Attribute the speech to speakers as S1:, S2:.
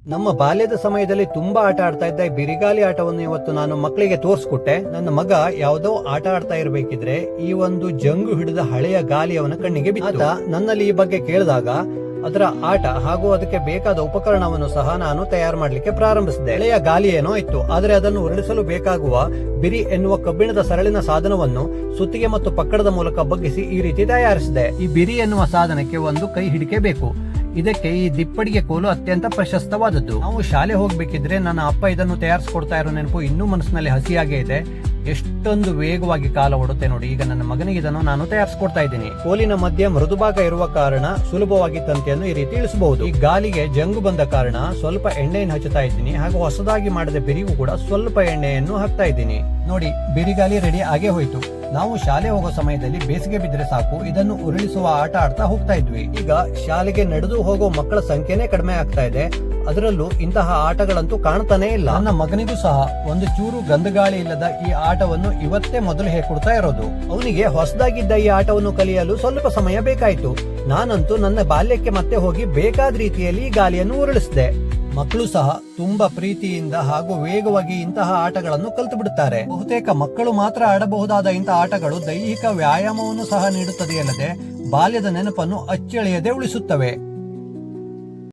S1: ನಮ್ಮ ಬಾಲ್ಯದ ಸಮಯದಲ್ಲಿ ತುಂಬಾ ಆಟ ಆಡ್ತಾ ಇದ್ದ ಈ ಬಿರಿಗಾಲಿ ಆಟವನ್ನು ಇವತ್ತು ನಾನು ಮಕ್ಕಳಿಗೆ ತೋರಿಸ್ಕೊಟ್ಟೆ. ನನ್ನ ಮಗ ಯಾವುದೋ ಆಟ ಆಡ್ತಾ ಇರ್ಬೇಕಿದ್ರೆ ಈ ಒಂದು ಜಂಗು ಹಿಡಿದ ಹಳೆಯ ಗಾಲಿ ಅವನ ಕಣ್ಣಿಗೆ ಬಿತ್ತು. ನನ್ನಲ್ಲಿ ಈ ಬಗ್ಗೆ ಕೇಳಿದಾಗ ಅದರ ಆಟ ಹಾಗೂ ಅದಕ್ಕೆ ಬೇಕಾದ ಉಪಕರಣವನ್ನು ಸಹ ನಾನು ತಯಾರು ಮಾಡಲಿಕ್ಕೆ ಪ್ರಾರಂಭಿಸಿದೆ. ಹಳೆಯ ಗಾಲಿ ಏನೋ ಇತ್ತು, ಆದರೆ ಅದನ್ನು ಉರುಳಿಸಲು ಬೇಕಾಗುವ ಬಿರಿ ಎನ್ನುವ ಕಬ್ಬಿಣದ ಸರಳಿನ ಸಾಧನವನ್ನು ಸುತ್ತಿಗೆ ಮತ್ತು ಪಕ್ಕಡದ ಮೂಲಕ ಬಗ್ಗಿಸಿ ಈ ರೀತಿ ತಯಾರಿಸಿದೆ. ಈ ಬಿರಿ ಎನ್ನುವ ಸಾಧನಕ್ಕೆ ಒಂದು ಕೈ ಹಿಡಿಕೆ ಬೇಕು. ಇದಕ್ಕೆ ಈ ದಿಪ್ಪಡಿಗೆ ಕೋಲು ಅತ್ಯಂತ ಪ್ರಶಸ್ತವಾದದ್ದು. ನಾವು ಶಾಲೆ ಹೋಗ್ಬೇಕಿದ್ರೆ ನನ್ನ ಅಪ್ಪ ಇದನ್ನು ತಯಾರಿಸಿಕೊಡ್ತಾ ಇರೋ ನೆನಪು ಇನ್ನೂ ಮನಸ್ಸಿನಲ್ಲಿ ಹಸಿಯಾಗೇ ಇದೆ. ಎಷ್ಟೊಂದು ವೇಗವಾಗಿ ಕಾಲ ಓಡುತ್ತೆ ನೋಡಿ. ಈಗ ನನ್ನ ಮಗನಿಗೆ ಇದನ್ನು ನಾನು ತಯಾರಿಸಿಕೊಡ್ತಾ ಇದ್ದೀನಿ. ಕೋಲಿನ ಮಧ್ಯೆ ಮೃದು ಭಾಗ ಇರುವ ಕಾರಣ ಸುಲಭವಾಗಿ ತಂತಿಯನ್ನು ಈ ರೀತಿ ಇಳಿಸಬಹುದು. ಈ ಗಾಲಿಗೆ ಜಂಗು ಬಂದ ಕಾರಣ ಸ್ವಲ್ಪ ಎಣ್ಣೆಯನ್ನು ಹಚ್ಚುತ್ತಾ ಇದ್ದೀನಿ, ಹಾಗೂ ಹೊಸದಾಗಿ ಮಾಡಿದ ಬಿರಿಗೂ ಕೂಡ ಸ್ವಲ್ಪ ಎಣ್ಣೆಯನ್ನು ಹಾಕ್ತಾ ಇದ್ದೀನಿ. ನೋಡಿ, ಬಿರಿಗಾಲಿ ರೆಡಿ ಆಗೇ ಹೋಯ್ತು. ನಾವು ಶಾಲೆ ಹೋಗೋ ಸಮಯದಲ್ಲಿ ಬೇಸಿಗೆ ಬಿದ್ರೆ ಸಾಕು ಇದನ್ನು ಉರುಳಿಸುವ ಆಟ ಆಡ್ತಾ ಹೋಗ್ತಾ ಇದ್ವಿ. ಈಗ ಶಾಲೆಗೆ ನಡೆದು ಹೋಗೋ ಮಕ್ಕಳ ಸಂಖ್ಯೆನೇ ಕಡಿಮೆ ಆಗ್ತಾ ಇದೆ, ಅದರಲ್ಲೂ ಇಂತಹ ಆಟಗಳಂತೂ ಕಾಣ್ತಾನೆ ಇಲ್ಲ. ನನ್ನ ಮಗನಿಗೂ ಸಹ ಒಂದು ಚೂರು ಗಂಧಗಾಳಿ ಇಲ್ಲದ ಈ ಆಟವನ್ನು ಇವತ್ತೇ ಮೊದಲು ಹೇಳ್ಕೊಡ್ತಾ ಇರೋದು. ಅವನಿಗೆ ಹೊಸದಾಗಿದ್ದ ಈ ಆಟವನ್ನು ಕಲಿಯಲು ಸ್ವಲ್ಪ ಸಮಯ ಬೇಕಾಯಿತು. ನಾನಂತೂ ನನ್ನ ಬಾಲ್ಯಕ್ಕೆ ಮತ್ತೆ ಹೋಗಿ ಬೇಕಾದ ರೀತಿಯಲ್ಲಿ ಈ ಗಾಲಿಯನ್ನು ಉರುಳಿಸಿದೆ. ಮಕ್ಕಳು ಸಹ ತುಂಬಾ ಪ್ರೀತಿಯಿಂದ ಹಾಗೂ ವೇಗವಾಗಿ ಇಂತಹ ಆಟಗಳನ್ನು ಕಲಿತು ಬಿಡುತ್ತಾರೆ. ಬಹುತೇಕ ಮಕ್ಕಳು ಮಾತ್ರ ಆಡಬಹುದಾದ ಇಂತಹ ಆಟಗಳು ದೈಹಿಕ ವ್ಯಾಯಾಮವನ್ನು ಸಹ ನೀಡುತ್ತದೆಯಲ್ಲದೆ ಬಾಲ್ಯದ ನೆನಪನ್ನು ಅಚ್ಚಳಿಯದೆ ಉಳಿಸುತ್ತವೆ.